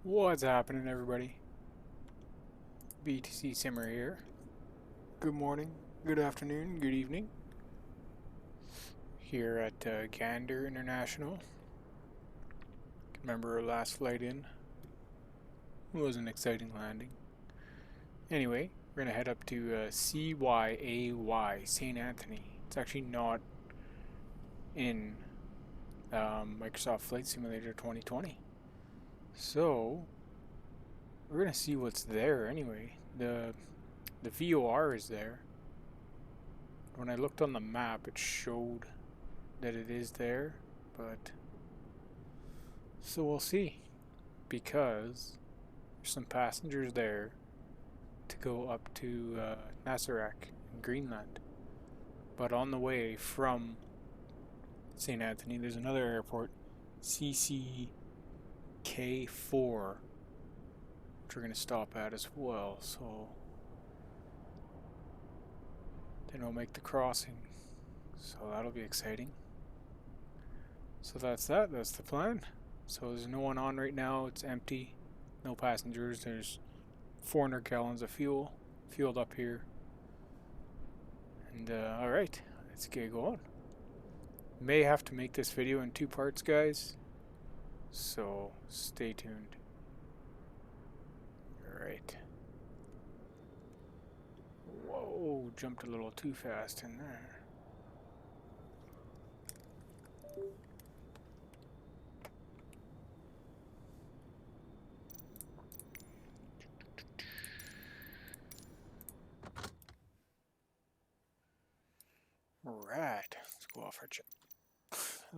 What's happening, everybody? BTC Simmer here. Good morning, good afternoon, good evening. Here at Gander International. Remember our last flight in? It was an exciting landing. Anyway, we're gonna head up to CYAY, St. Anthony. It's actually not in Microsoft Flight Simulator 2020. So, we're gonna see what's there anyway. The VOR is there. When I looked on the map, it showed that it is there, but so we'll see, because there's some passengers there to go up to Nasarac in Greenland. But on the way from St. Anthony, there's another airport, CCK4, which we're going to stop at as well, so then we'll make the crossing. So that'll be exciting. So that's the plan. So there's no one on right now, it's empty, no passengers. There's 400 gallons of fuel fueled up here. And alright, let's get going. May have to make this video in 2 parts, guys, so stay tuned. Alright. Whoa, jumped a little too fast in there. Alright, let's go off our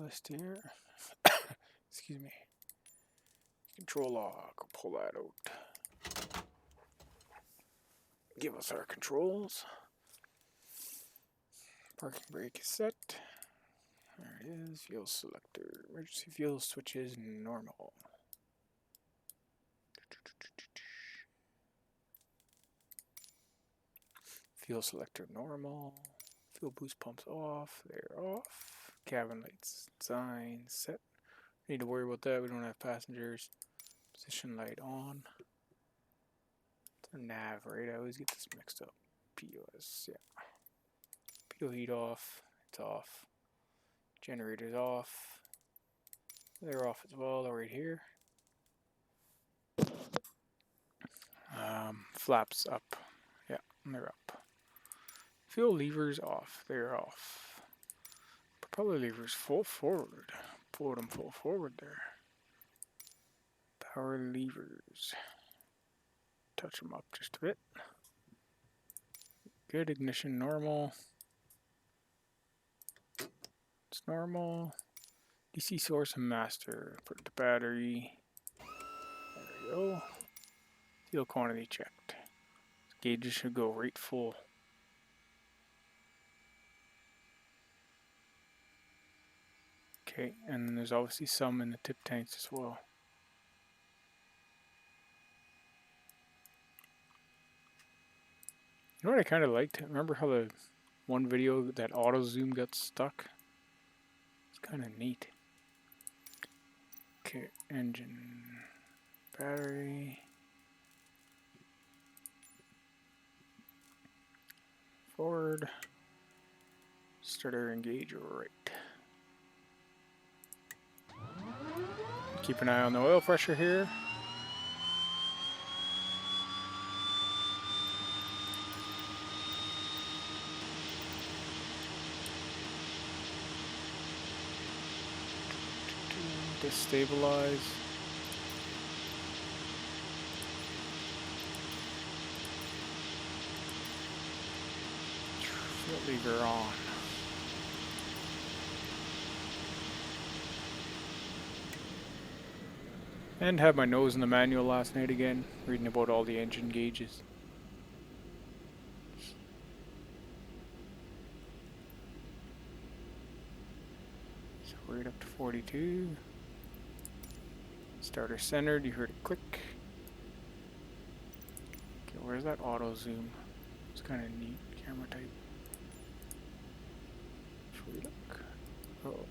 list here. Excuse me. Control log, pull that out. Give us our controls. Parking brake is set. There it is. Fuel selector. Emergency fuel switches normal. Fuel selector normal. Fuel boost pumps off. They're off. Cabin lights design set. Need to worry about that. We don't have passengers. Position light on. It's a nav, right? I always get this mixed up. POS, yeah. PO heat off. It's off. Generators off. They're off as well. They're right here. Flaps up. Yeah, they're up. Fuel levers off. They're off. Propeller levers full forward. Pull them full forward there. Power levers. Touch them up just a bit. Good. Ignition normal. It's normal. DC source and master. Put the battery. There we go. Fuel quantity checked. Gauges should go right full. Okay, and there's obviously some in the tip tanks as well. You know what I kind of liked? Remember how the one video that auto zoom got stuck? It's kind of neat. Okay, engine, battery, forward, starter engage right. Keep an eye on the oil pressure here. Destabilize. Fuel lever on. And had my nose in the manual last night again, reading about all the engine gauges. So right up to 42. Starter centered, you heard it click. Okay, where's that auto zoom? It's kind of neat camera type. Should we look? Oh.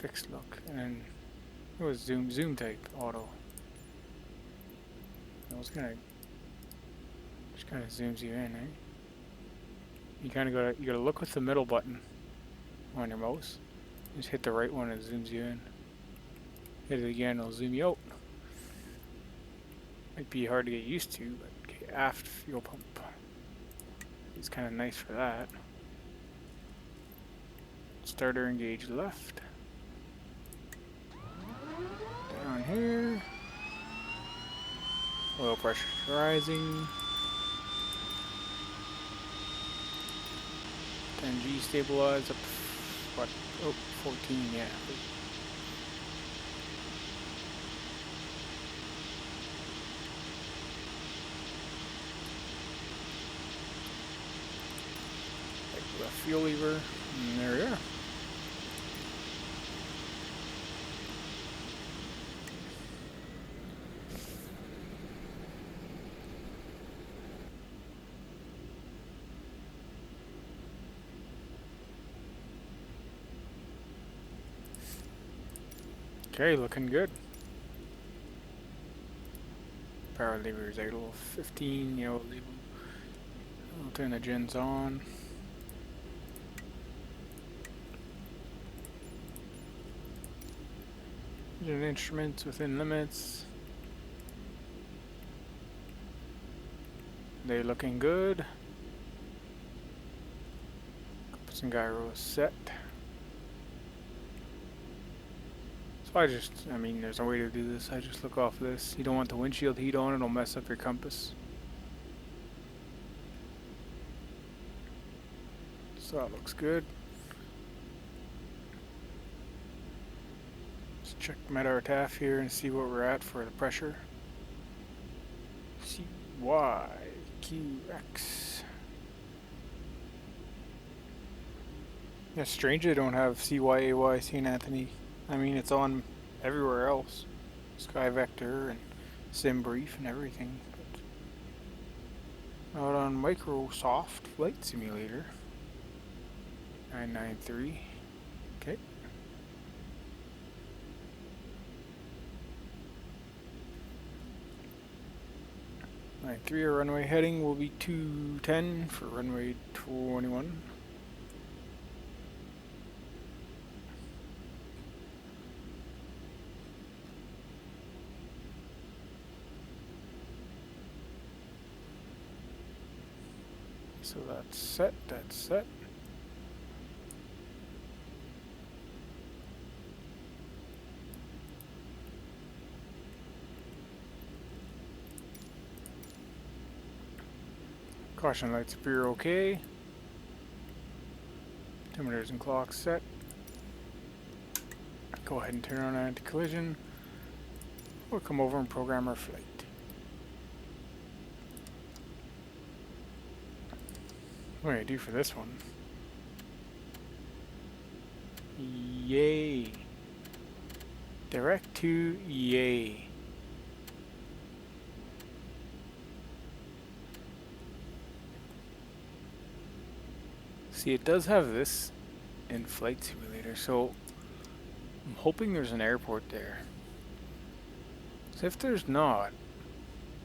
fixed look, and then it was zoom type auto. I was gonna just kind of zooms you in, eh? You gotta look with the middle button on your mouse. Just hit the right one and it zooms you in. Hit it again, it'll zoom you out. Might be hard to get used to, but okay, aft fuel pump. It's kind of nice for that. Starter engage left. Down here. Oil pressure rising. 10G stabilize up. What? Oh, 14, yeah. The fuel lever, and there we are. Okay, looking good. Power lever is idle. 15, yeah, we'll leave them. I'll turn the gens on. Engine instruments within limits. They're looking good. Compass and gyro set. So I mean, there's no way to do this. I just look off this. You don't want the windshield heat on, it'll mess up your compass. So that looks good. Let's check MEDAR-TAF here and see where we're at for the pressure. CYQX. Yeah, strange they don't have CYAY St. Anthony. I mean, it's on everywhere else. Sky Vector and SimBrief and everything. But not on Microsoft Flight Simulator. 993. Okay. Line 3, our runway heading will be 210 for runway 21. So that's set, that's set. Caution lights appear okay. Altimeters and clocks set. Go ahead and turn on anti-collision. We'll come over and program our flight. What do I do for this one? Yay. Direct to Yay. See, it does have this in Flight Simulator, so I'm hoping there's an airport there. So if there's not,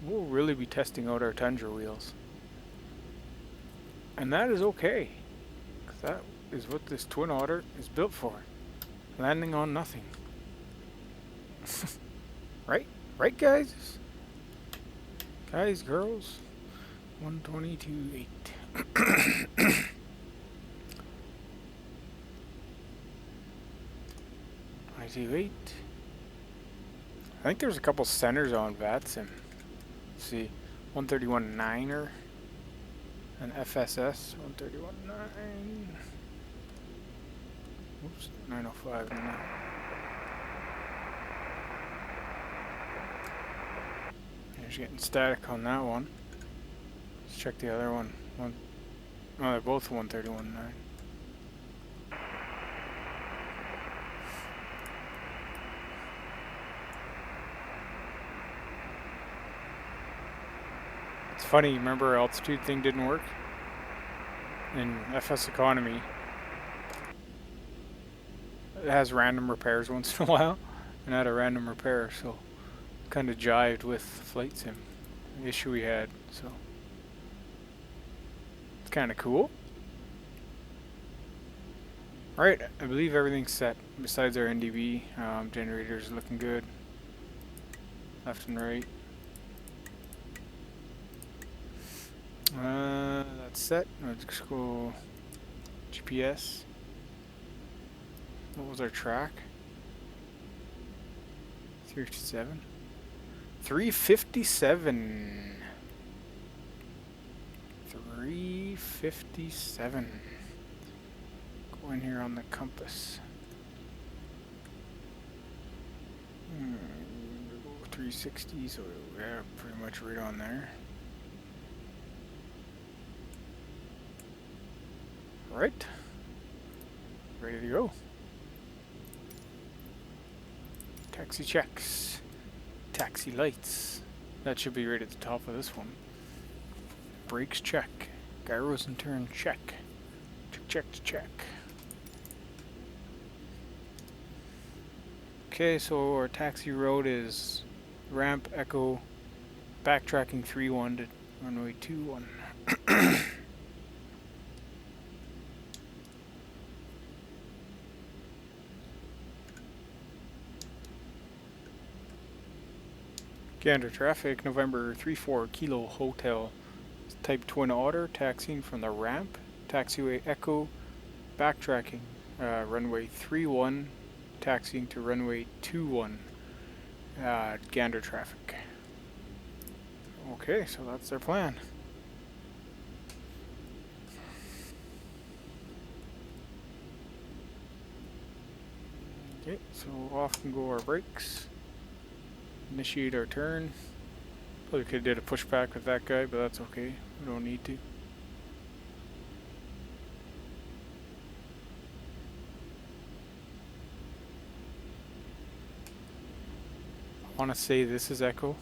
we'll really be testing out our Tundra wheels. And that is okay, because that is what this Twin Otter is built for. Landing on nothing. Right? Right, guys? Guys, girls? 122.8. 2.8. I think there's a couple centers on Vatsim. Let's see, 131.9er and FSS 131.9. Oops, 905 now. There's getting static on that one. Let's check the other one. Oh, they're both 131.9. It's funny, remember our altitude thing didn't work? In FSeconomy, it has random repairs once in a while, and I had a random repair, so kind of jived with Flight Sim, the issue we had. So it's kind of cool. Alright, I believe everything's set besides our NDB. Generators looking good, left and right. That's set. Let's go GPS. What was our track? 357. 357. 357. Go in here on the compass. 360, so we're pretty much right on there. Right. Ready to go. Taxi checks. Taxi lights. That should be right at the top of this one. Brakes check. Gyros and turn check. Check, check, check. Okay, so our taxi road is ramp echo backtracking 3-1 to runway 2-1. Gander traffic, November 34 Kilo Hotel. Type Twin Otter, taxiing from the ramp. Taxiway Echo, backtracking, runway 3-1, taxiing to runway 2-1. Gander traffic. Okay, so that's their plan. Okay, so off can go our brakes. Initiate our turn. Probably could have did a pushback with that guy, but that's okay. We don't need to. I want to say this is Echo.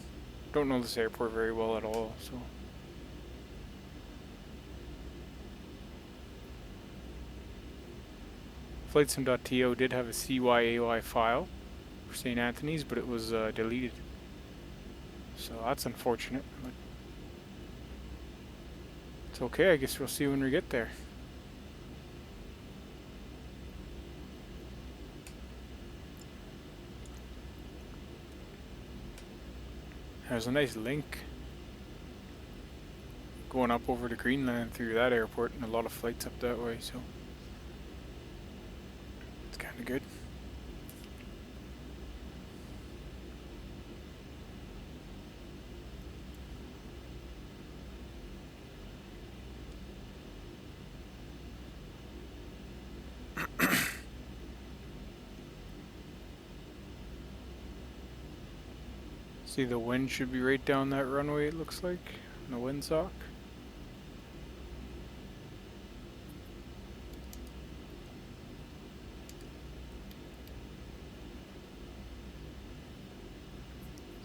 Don't know this airport very well at all, so. Flightsim.to did have a CYAY file for St. Anthony's, but it was deleted. So that's unfortunate, but it's okay. I guess we'll see when we get there. There's a nice link going up over to Greenland through that airport, and a lot of flights up that way, so it's kind of good. See, the wind should be right down that runway, it looks like, in the windsock.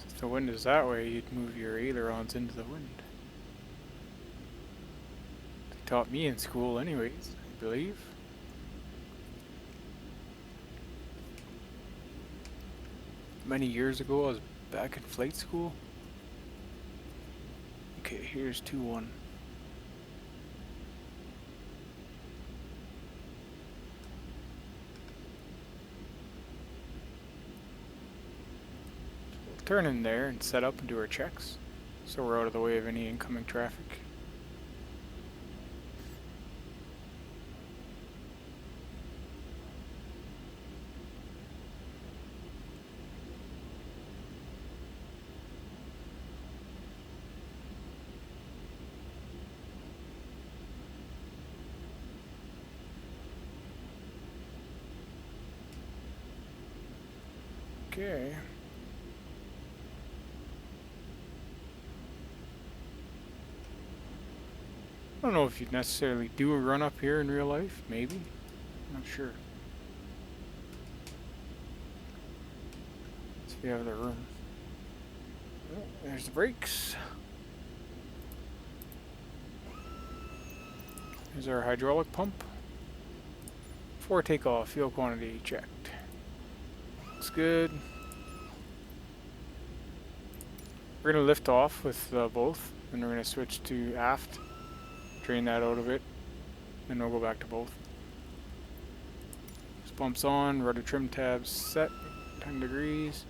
If the wind is that way, you'd move your ailerons into the wind. They taught me in school anyways, I believe. Many years ago, I was back in flight school. Okay, here's 2-1. We'll turn in there and set up and do our checks, so we're out of the way of any incoming traffic. Okay. I don't know if you'd necessarily do a run up here in real life, maybe. I'm not sure. If you have the room. Oh, there's the brakes. There's our hydraulic pump. Before takeoff, fuel quantity checked. Looks good. We're going to lift off with both, and we're going to switch to aft. Drain that out of it, then we'll go back to both. Bumps on, rudder trim tabs set, 10 degrees.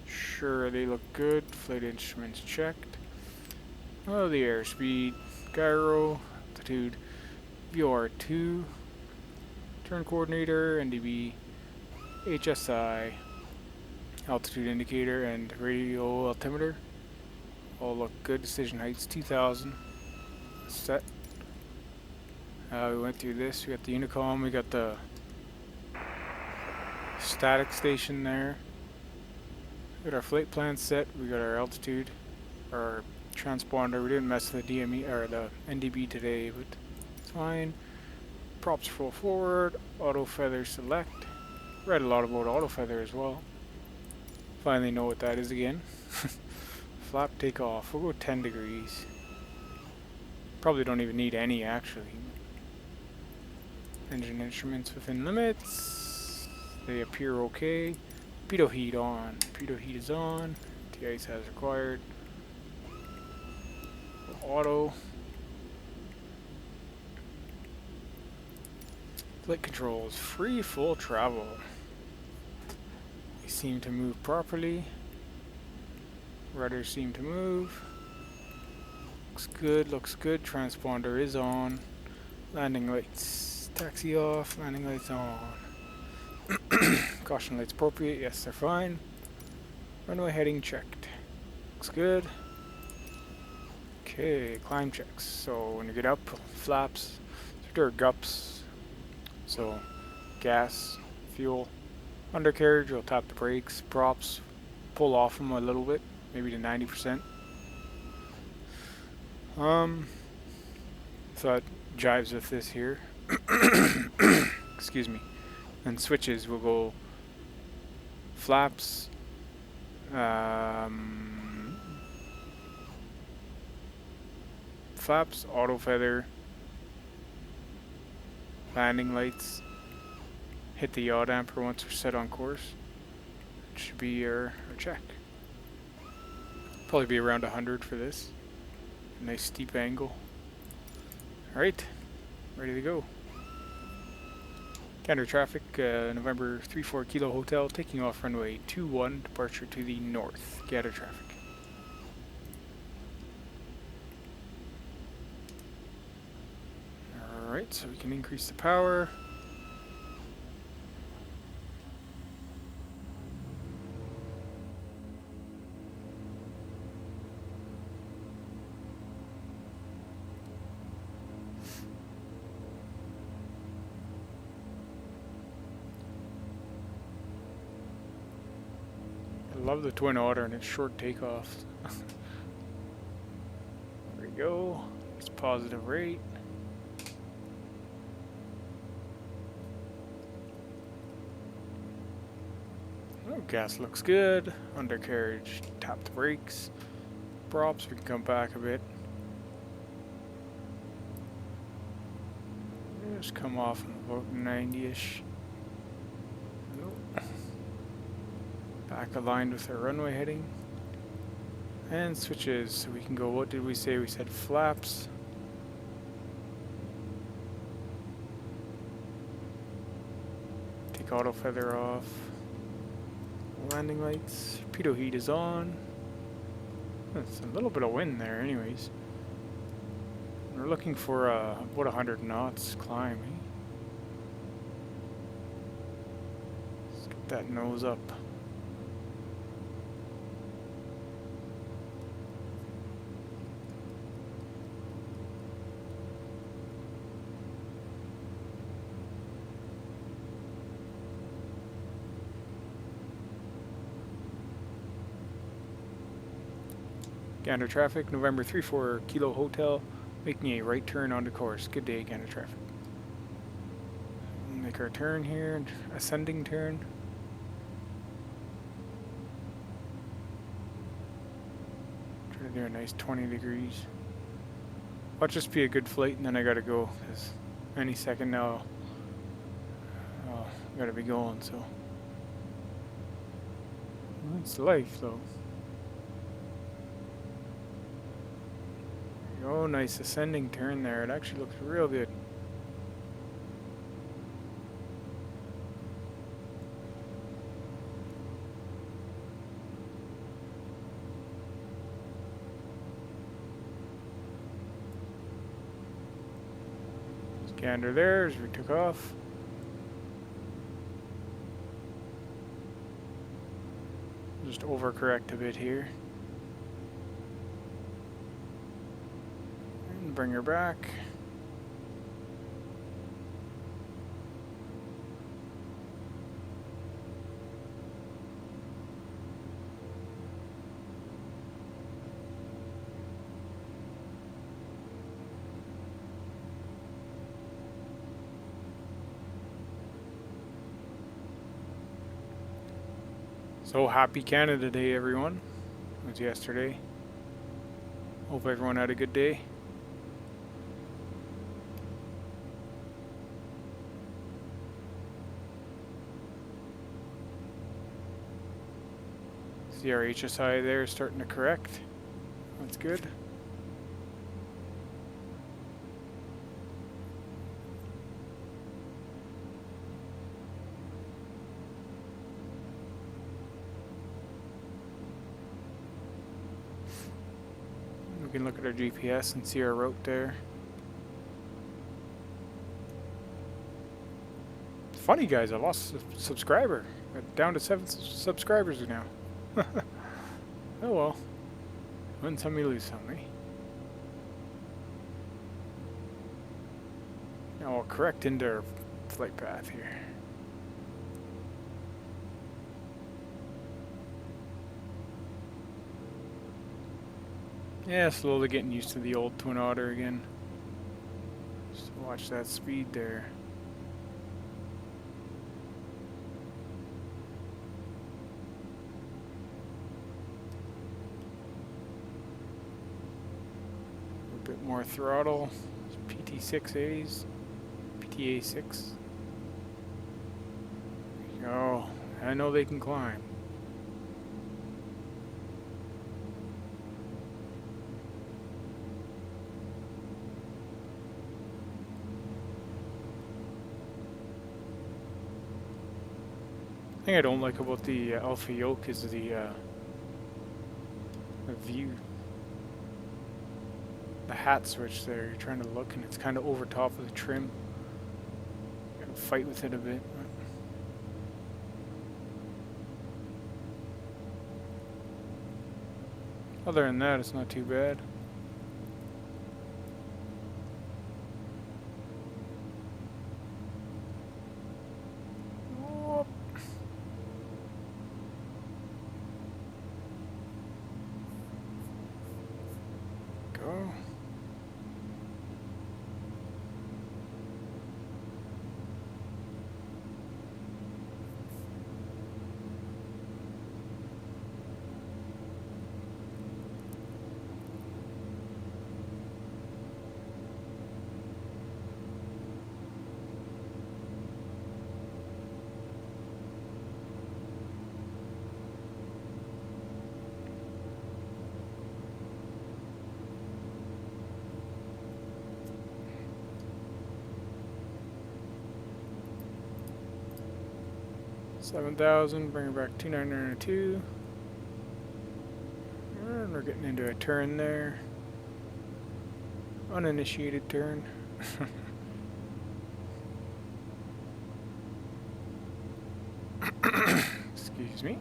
Sure, they look good. Flight instruments checked. Oh, the airspeed, gyro, altitude, VR2, turn coordinator, NDB, HSI, altitude indicator, and radio altimeter. All look good. Decision heights 2000. Set. We went through this. We got the intercom. We got the static station there. We got our flight plan set. We got our altitude, our transponder. We didn't mess with the DME or the NDB today, but it's fine. Props full forward. Auto feather select. Read a lot about auto feather as well. Finally know what that is again. Flap takeoff. We'll go 10 degrees. Probably don't even need any actually. Engine instruments within limits. They appear okay. Pitot heat on. Pitot heat is on. De-ice as required. Auto. Flight controls. Free full travel. They seem to move properly. Rudders seem to move. Looks good, looks good. Transponder is on. Landing lights. Taxi off. Landing lights on. Caution lights appropriate. Yes, they're fine. Runway heading checked. Looks good. Okay, climb checks. So when you get up, flaps, there are gups. So gas, fuel, undercarriage, you'll tap the brakes, props, pull off them a little bit, maybe to 90%. So that jives with this here. Excuse me. And switches will go flaps, flaps, auto feather, landing lights, hit the yaw damper once we're set on course. It should be our check. Probably be around 100 for this. A nice steep angle. Alright, ready to go. Gander traffic, November 34 Kilo Hotel, taking off runway 21, departure to the north. Gander traffic. Alright, so we can increase the power. I love the Twin Otter and its short takeoffs. There we go. It's positive rate. Oh, gas looks good. Undercarriage, tap the brakes. Props, we can come back a bit. Just come off about 90-ish. Back aligned with our runway heading. And switches, so we can go, what did we say? We said flaps. Take auto feather off. Landing lights. Pitot heat is on. That's a little bit of wind there anyways. We're looking for about 100 knots climb. Let's get that nose up. Gander traffic, November 34 Kilo Hotel, making a right turn onto course. Good day, Gander traffic. Make our turn here, ascending turn. Try to do a nice 20 degrees. Watch this be a good flight, and then I gotta go, because any second now Oh, gotta be going, so. It's life, though. Oh, nice ascending turn there. It actually looks real good. Gander there as we took off. Just overcorrect a bit here. And bring her back. So happy Canada Day, everyone. It was yesterday. Hope everyone had a good day. See our HSI there starting to correct. That's good. We can look at our GPS and see our route there. It's funny, guys, I lost a subscriber. We're down to 7 subscribers now. Oh well. Win some, you lose some, eh? Now we'll correct into our flight path here. Yeah, slowly getting used to the old Twin Otter again. Just watch that speed there. A bit more throttle. PT6As. PTA6. Oh, I know they can climb. The thing I don't like about the Alpha Yoke is the view. The hat switch there, you're trying to look and it's kind of over top of the trim. Gotta fight with it a bit. Other than that, it's not too bad. Whoop. Go. $7,000, bring it back 2,902. And we're getting into a turn there. Uninitiated turn. Excuse me.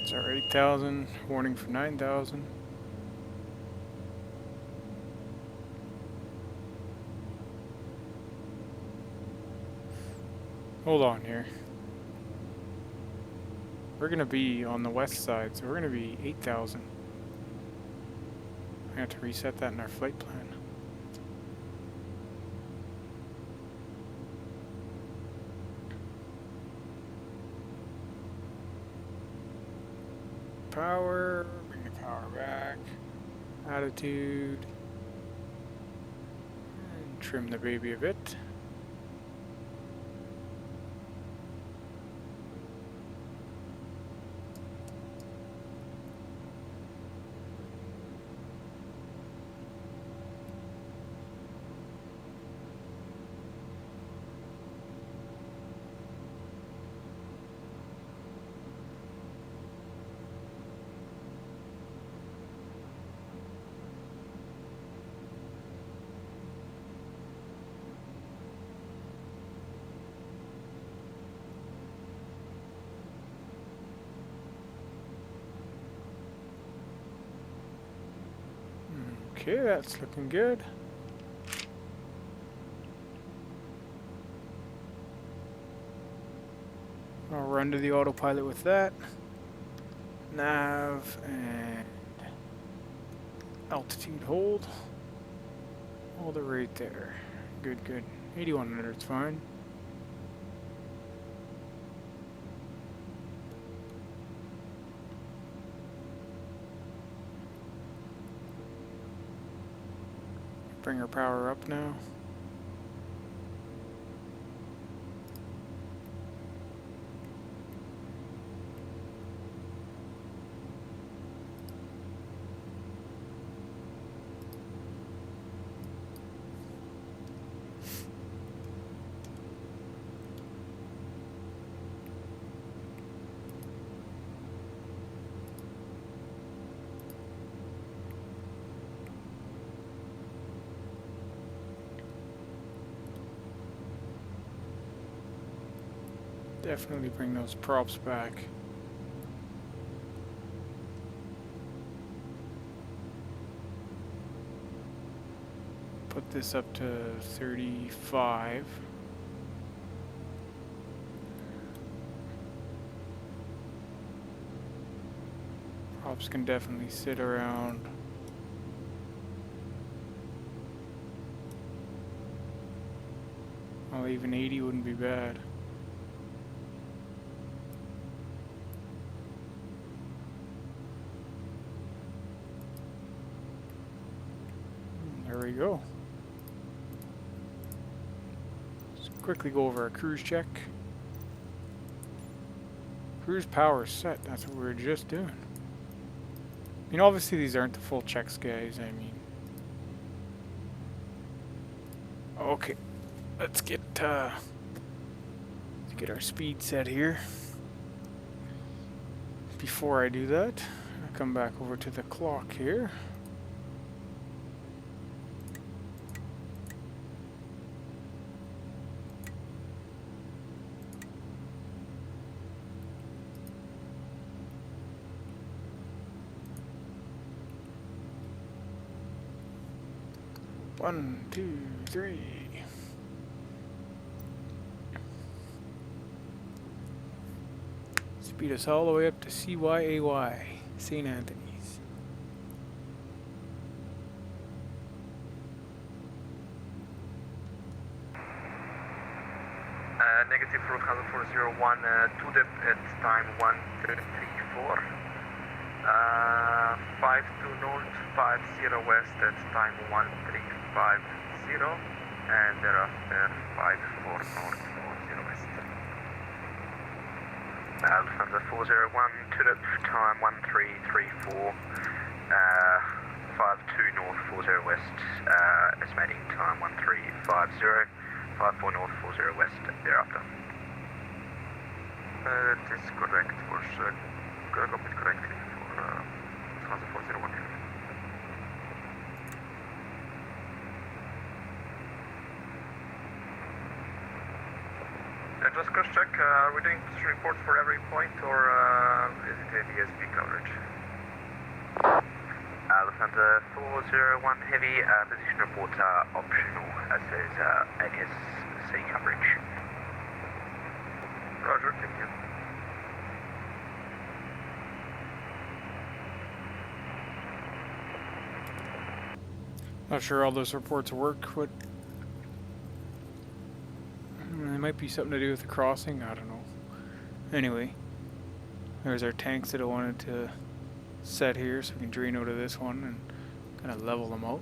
It's our 8,000, warning for 9,000. Hold on here. We're going to be on the west side, so we're going to be 8,000. I have to reset that in our flight plan. Power, bring the power back. Attitude. And trim the baby a bit. Okay, that's looking good. I'll run to the autopilot with that. Nav and altitude hold. Hold it right there. Good, good. 8100's fine. Bring our power up now. Definitely bring those props back. Put this up to 35. Props can definitely sit around. Well, even 80 wouldn't be bad. There we go. Let's quickly go over our cruise check. Cruise power set, that's what we were just doing. I mean, obviously these aren't the full checks, guys, I mean. Okay, let's get our speed set here. Before I do that, I'll come back over to the clock here. One, two, three. Speed us all the way up to CYAY, St. Anthony's. Negative route 401, 2 depth at time 1334. 52 north, 50 west at time 1350, and thereafter 54 north, 40 west. Lufthansa 401, 2 depth, time 1334, 52 north, 40 west, estimating time 1350, 54 north, 40 west, thereafter. It is correct, was copied correctly for Lufthansa 401. Just cross check, are we doing reports for every point or is it a DSP coverage? Lufthansa 401 Heavy, position reports are optional as is ADS-C coverage. Roger, thank you. Not sure all those reports work, but it might be something to do with the crossing, I don't know. Anyway, there's our tanks that I wanted to set here so we can drain out of this one and kind of level them out.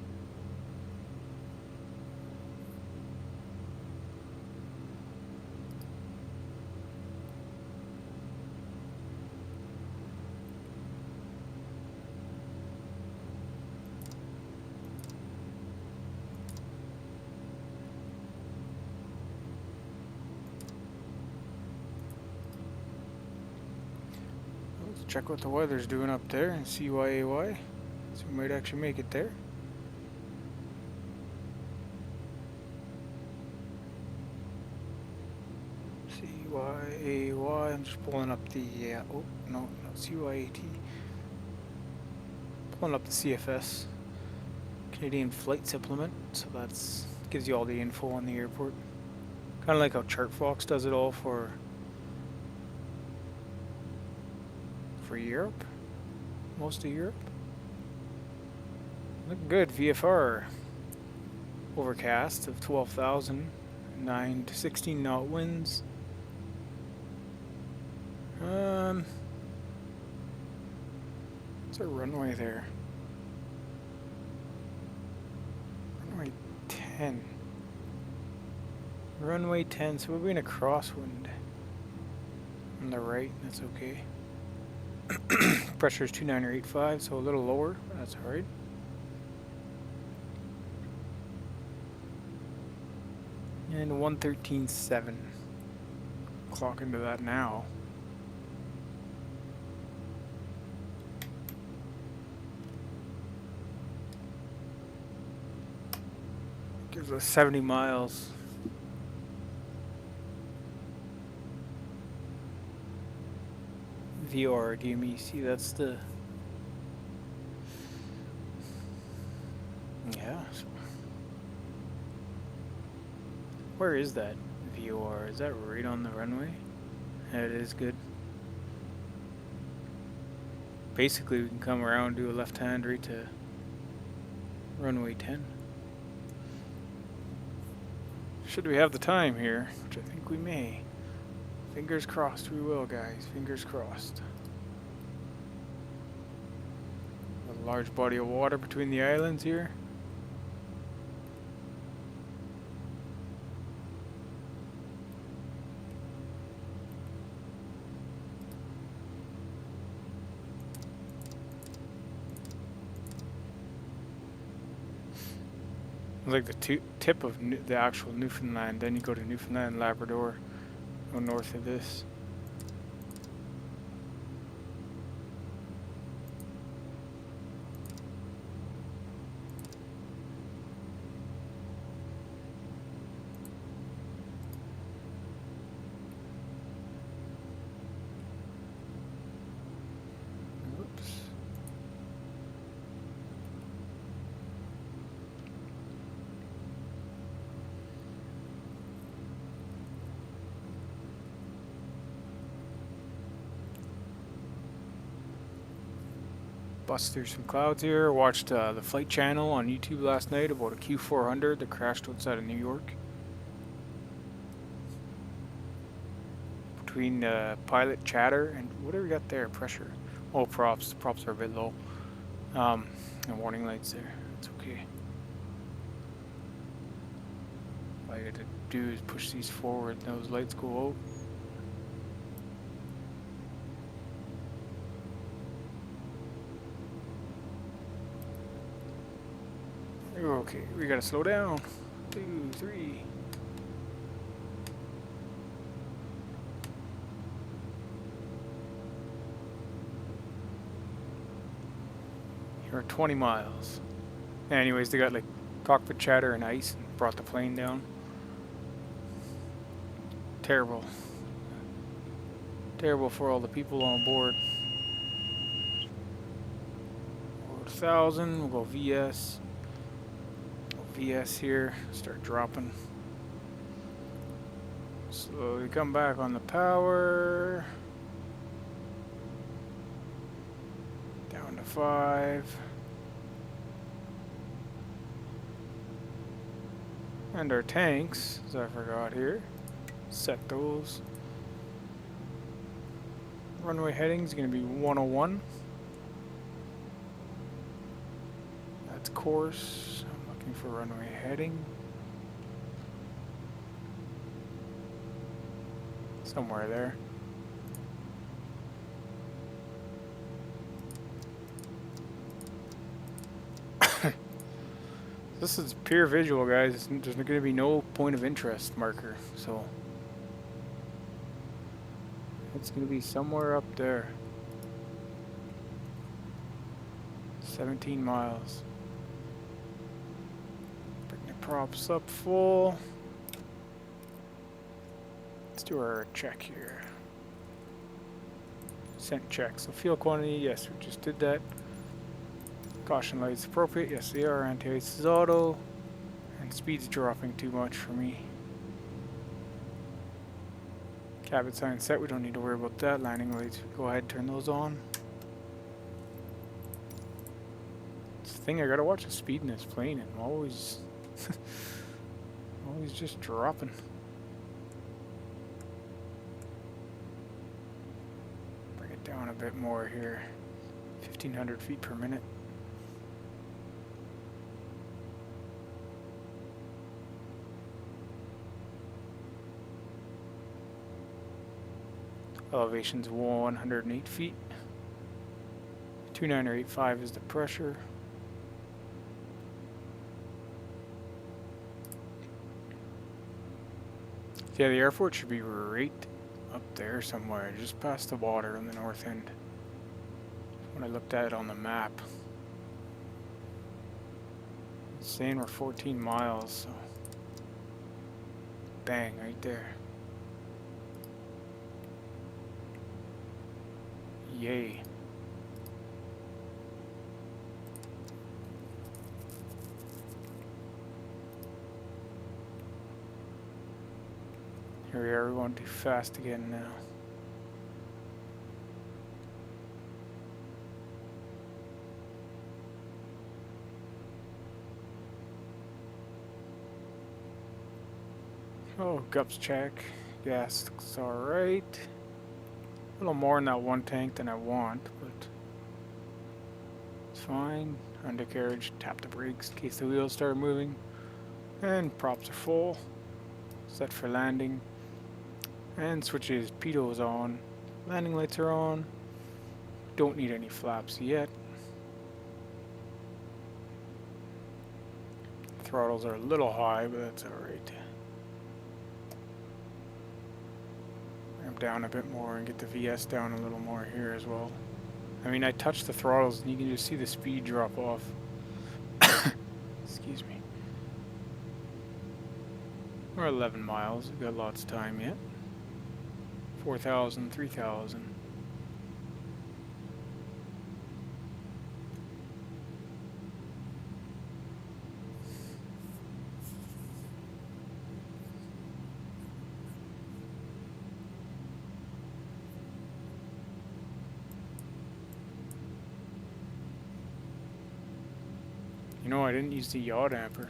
Let's check what the weather's doing up there in CYAY. So we might actually make it there. CYAY, I'm just pulling up the, oh, no, not CYAT. Pulling up the CFS, Canadian Flight Supplement, so that's gives you all the info on the airport. Kind of like how ChartFox does it all for Europe, most of Europe. Looking good. VFR overcast of 12,000, 9 to 16 knot winds. What's our runway there? Runway 10. Runway 10, so we'll be in a crosswind on the right, that's okay. Pressure is 29085, so a little lower, but that's alright. And 113.7. Clock into that now. Gives us 70 miles. VR DME, see that's the... Yeah. So where is that VOR? Is that right on the runway? Yeah, it is good. Basically we can come around, do a left hand right to runway 10. Should we have the time here, which I think we may. Fingers crossed we will, guys. Fingers crossed. A large body of water between the islands here. Like the tip of the actual Newfoundland, then you go to Newfoundland, Labrador, go north of this. Bust through some clouds here. Watched the flight channel on YouTube last night about a Q400 that crashed outside of New York. Between pilot chatter and what do we got there? Pressure. Oh, props. The props are a bit low. And warning lights there. That's okay. All I got to do is push these forward and those lights go out. Okay, we gotta slow down. 2, 3. You're at 20 miles. Anyways, they got like cockpit chatter and ice and brought the plane down. Terrible. Terrible for all the people on board. 4,000, we'll go VS. VS here, start dropping. Slowly come back on the power. Down to 5. And our tanks, as I forgot here. Set those. Runway heading is going to be 101. That's course. I'm looking for runway heading. Somewhere there. This is pure visual, guys. There's going to be no point of interest marker, so it's going to be somewhere up there. 17 miles. Bring the props up full. Let's do our check here. Scent check. So fuel quantity, yes, we just did that. Caution lights appropriate, yes they are. Anti-ice is auto. And speed's dropping too much for me. Cabin sign set, we don't need to worry about that. Landing lights, go ahead, turn those on. It's the thing, I gotta watch the speed in this plane, and I'm always always just dropping. Bring it down a bit more here. 1,500 feet per minute. Elevation's 108 feet. 29085 is the pressure. Yeah, the airport should be right up there somewhere, just past the water on the north end. When I looked at it on the map. It's saying we're 14 miles, so bang, right there. Yay. Here we are, we're going too fast again now. Oh, gups check. Gas looks alright. A little more in that one tank than I want, but it's fine. Undercarriage, tap the brakes in case the wheels start moving. And props are full. Set for landing. And switches pitos on. Landing lights are on. Don't need any flaps yet. Throttles are a little high, but that's alright. Ramp down a bit more and get the VS down a little more here as well. I mean, I touched the throttles and you can just see the speed drop off. Excuse me. We're 11 miles, we've got lots of time yet. 4,000, 3,000. You know, I didn't use the yaw damper.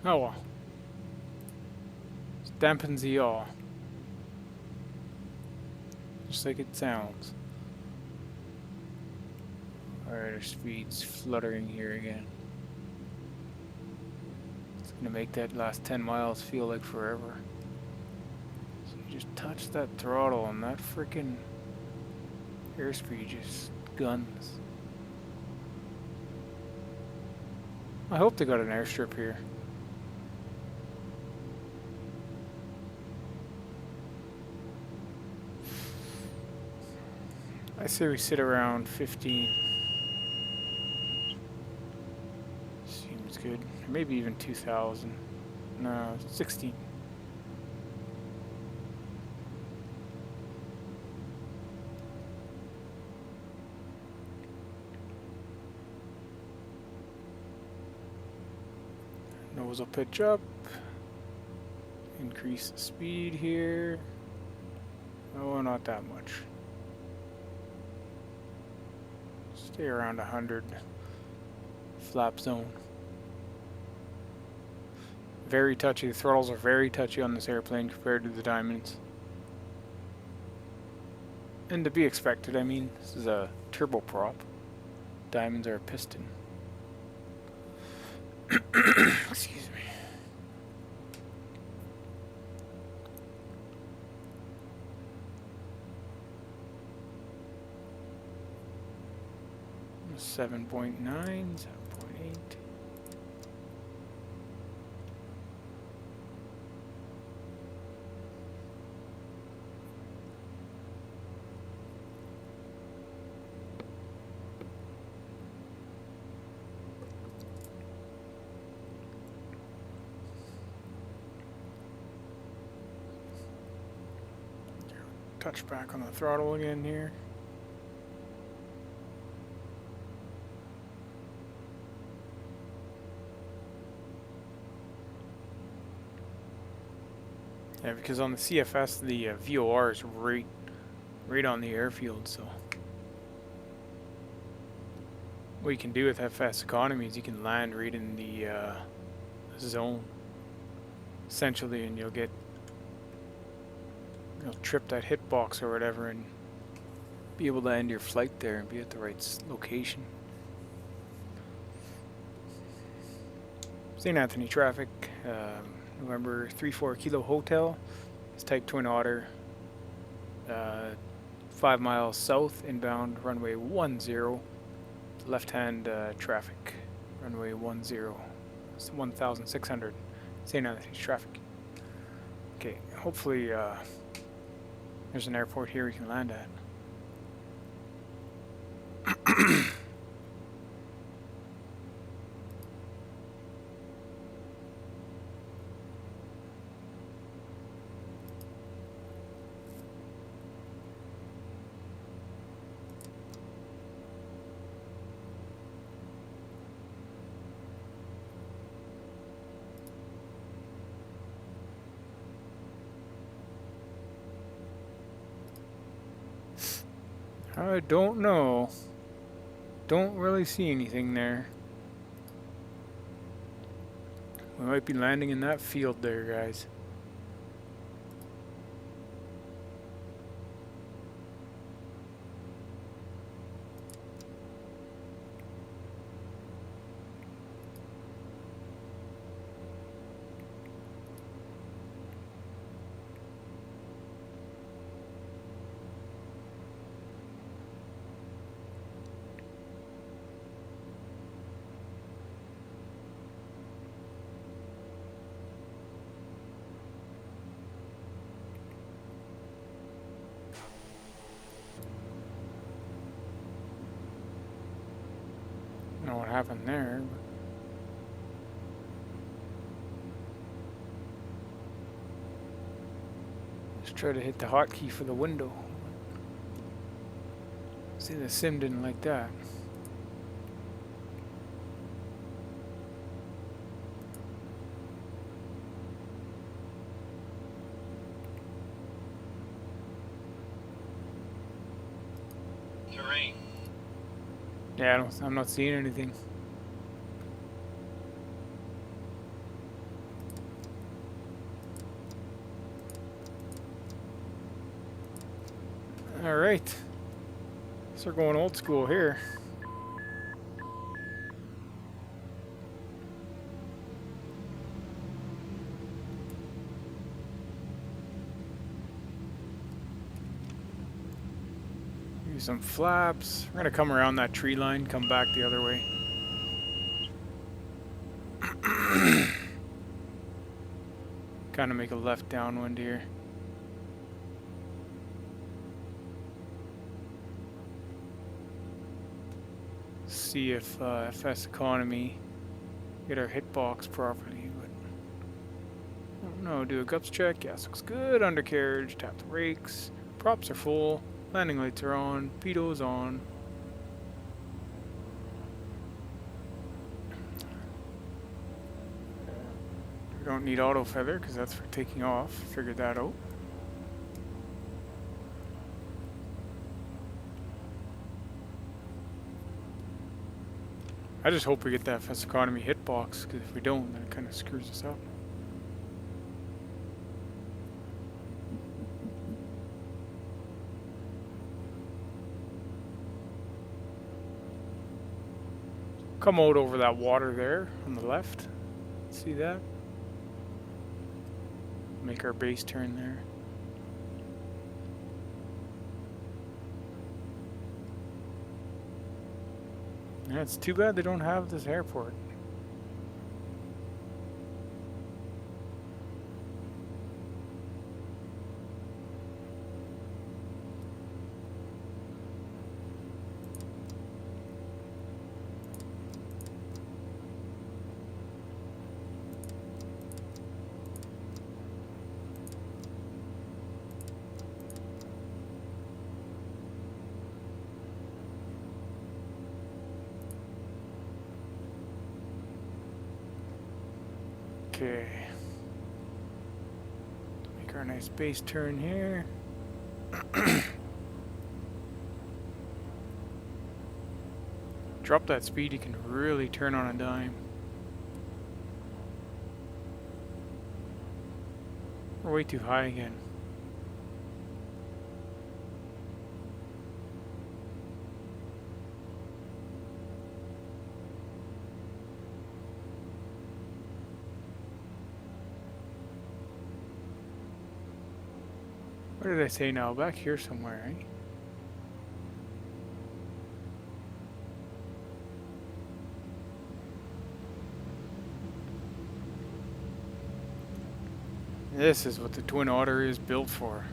Oh well. It dampens the yaw. Just like it sounds. Alright, our speed's fluttering here again. It's gonna make that last 10 miles feel like forever. So you just touch that throttle and that freaking airspeed just guns. I hope they got an airstrip here. I say we sit around 15. Seems good. Or maybe even 2,000. No, 16. Nose will pitch up. Increase the speed here. Oh, not that much. Stay around 100 flap zone. Very touchy. The throttles are very touchy on this airplane compared to the Diamonds. And to be expected, I mean, this is a turboprop. Diamonds are a piston. Excuse me. Seven 7.9, 7.8. Touch back on the throttle again here. Yeah, because on the CFS the VOR is right on the airfield, so what you can do with FSeconomy is you can land right in the zone, essentially, and you'll trip that hitbox or whatever and be able to end your flight there and be at the right location. St. Anthony traffic, November 34 Kilo Hotel. It's type Twin Otter. 5 miles south, inbound, runway 10. Left-hand traffic, runway 10. It's 1,600. St. Anthony's traffic. Okay, hopefully there's an airport here we can land at. I don't know. Don't really see anything there. We might be landing in that field there, guys. I don't know what happened there. Just try to hit the hotkey for the window. See, the sim didn't like that. Terrain. Yeah, I'm not seeing anything. All right, so we're going old school here. Use some flaps. We're gonna come around that tree line, come back the other way. Kind of make a left downwind here. See if FSeconomy get our hitbox properly. But I don't know. Do a gups check. Yes, looks good. Undercarriage. Tap the brakes. Props are full. Landing lights are on. Pido's on. We don't need auto feather because that's for taking off. Figured that out. I just hope we get that FSeconomy hitbox, because if we don't, then it kind of screws us up. Come out over that water there on the left. See that? Make our base turn there. Yeah, it's too bad they don't have this airport. Okay. Make our nice base turn here. Drop that speed, you can really turn on a dime. We're way too high again. What did I say now? Back here somewhere, eh? This is what the Twin Otter is built for.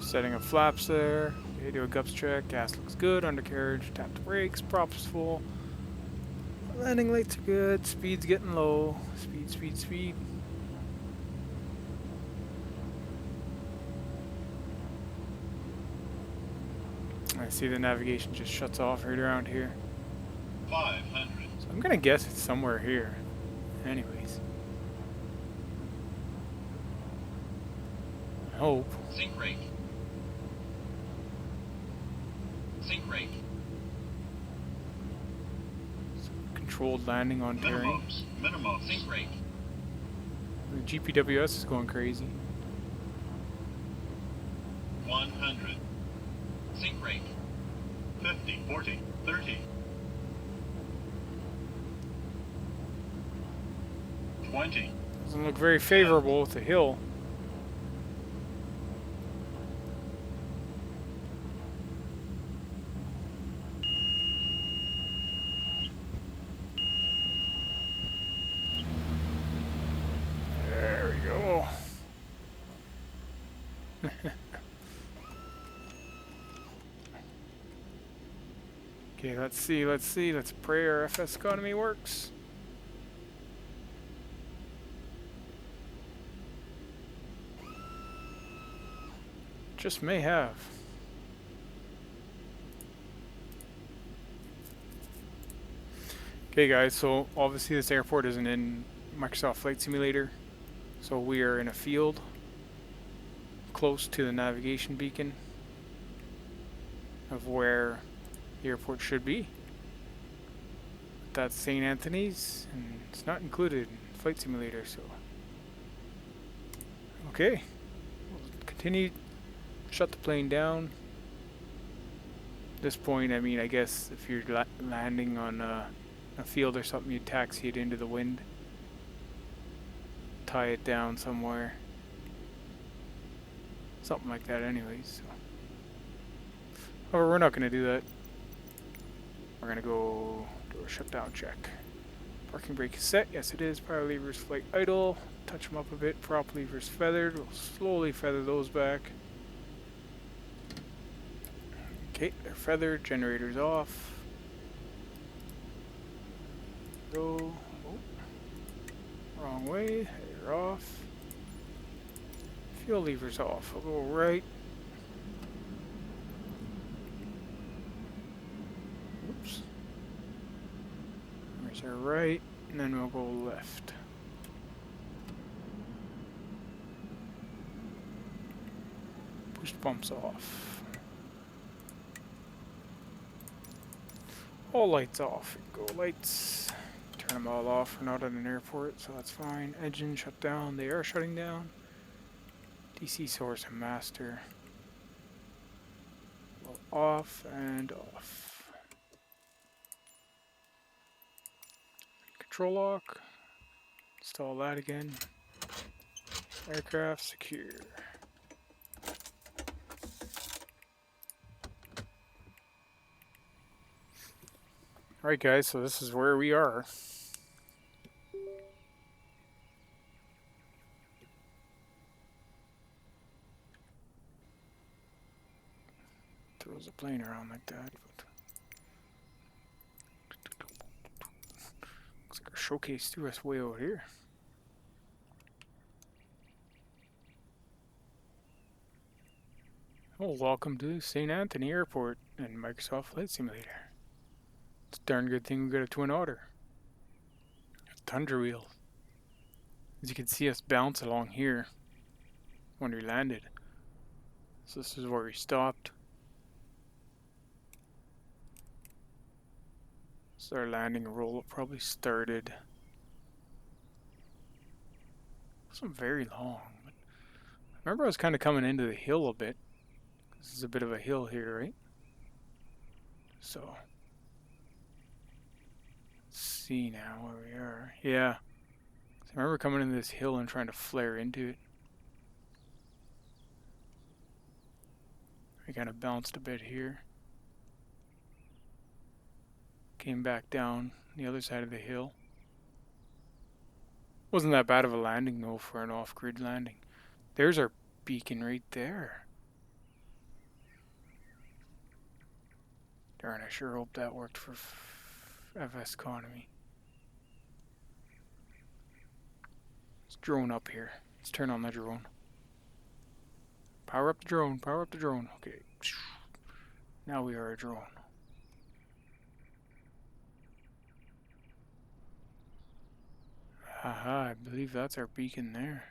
Setting up flaps there. Okay, do a gups check. Gas looks good. Undercarriage. Tap the brakes. Props full. Landing lights are good. Speed's getting low. Speed, speed, speed. I see the navigation just shuts off right around here. 500. So I'm gonna guess it's somewhere here. Anyways. I hope. Sink rate. Sink rate. Controlled landing on terrain. Minimum sink rate. The GPWS is going crazy. 100. Sink rate. 50, 40, 30. 20. Doesn't look very favorable with the hill. There we go. Okay, let's see. Let's pray our FSeconomy works. Just may have. Okay guys, so obviously this airport isn't in Microsoft Flight Simulator. So we are in a field close to the navigation beacon of where the airport should be. That's St. Anthony's, and it's not included in Flight Simulator, so. Okay. We'll continue. Shut the plane down. At this point, I mean, I guess if you're landing on a field or something, you'd taxi it into the wind. Tie it down somewhere. Something like that anyways. So. However, we're not going to do that. We're going to go do a shutdown check. Parking brake is set. Yes, it is. Power levers flight idle. Touch them up a bit. Prop levers feathered. We'll slowly feather those back. Okay, they're feathered. Generators off. Go. Oh. Wrong way. They're off. Fuel levers off. I'll go right. Oops. There's our right, and then we'll go left. Boost pumps off. All lights off. Go lights. Turn them all off. We're not at an airport, so that's fine. Engine shut down. They are shutting down. DC source and master. Well, off and off. Control lock. Install that again. Aircraft secure. Alright guys, so this is where we are. Throws a plane around like that. But looks like our showcase threw us way over here. Oh, welcome to St. Anthony Airport and Microsoft Flight Simulator. It's a darn good thing we got a Twin Otter. Tundra wheel. As you can see us bounce along here when we landed. So this is where we stopped. So our landing roll probably started. It wasn't very long. But I remember I was kind of coming into the hill a bit. This is a bit of a hill here, right? So let's see now where we are. Yeah. So I remember coming into this hill and trying to flare into it. I kind of bounced a bit here. Came back down the other side of the hill. Wasn't that bad of a landing though for an off-grid landing. There's our beacon right there. Darn, I sure hope that worked for FSeconomy. Let's drone up here. Let's turn on the drone. Power up the drone, power up the drone. Okay. Now we are a drone. Aha, I believe that's our beacon there.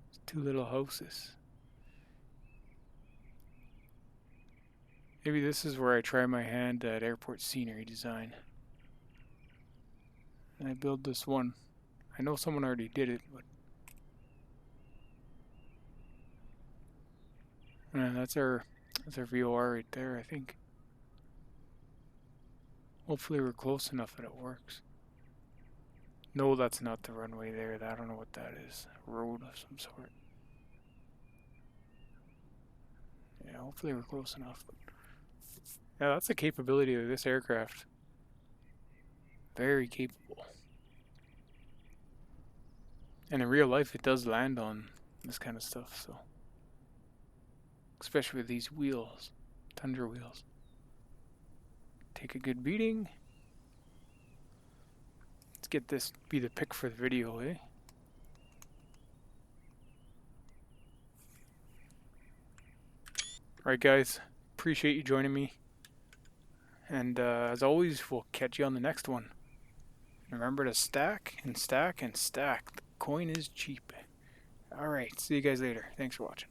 It's two little houses. Maybe this is where I try my hand at airport scenery design. And I build this one. I know someone already did it, but that's our VOR right there, I think. Hopefully we're close enough that it works. No, that's not the runway there. I don't know what that is. A road of some sort. Yeah, hopefully we're close enough. But yeah, that's the capability of this aircraft. Very capable. And in real life, it does land on this kind of stuff, so. Especially with these wheels. Tundra wheels. Take a good beating. Let's get this be the pick for the video, eh? Alright guys, appreciate you joining me. And as always, we'll catch you on the next one. Remember to stack and stack and stack. The coin is cheap. Alright, see you guys later. Thanks for watching.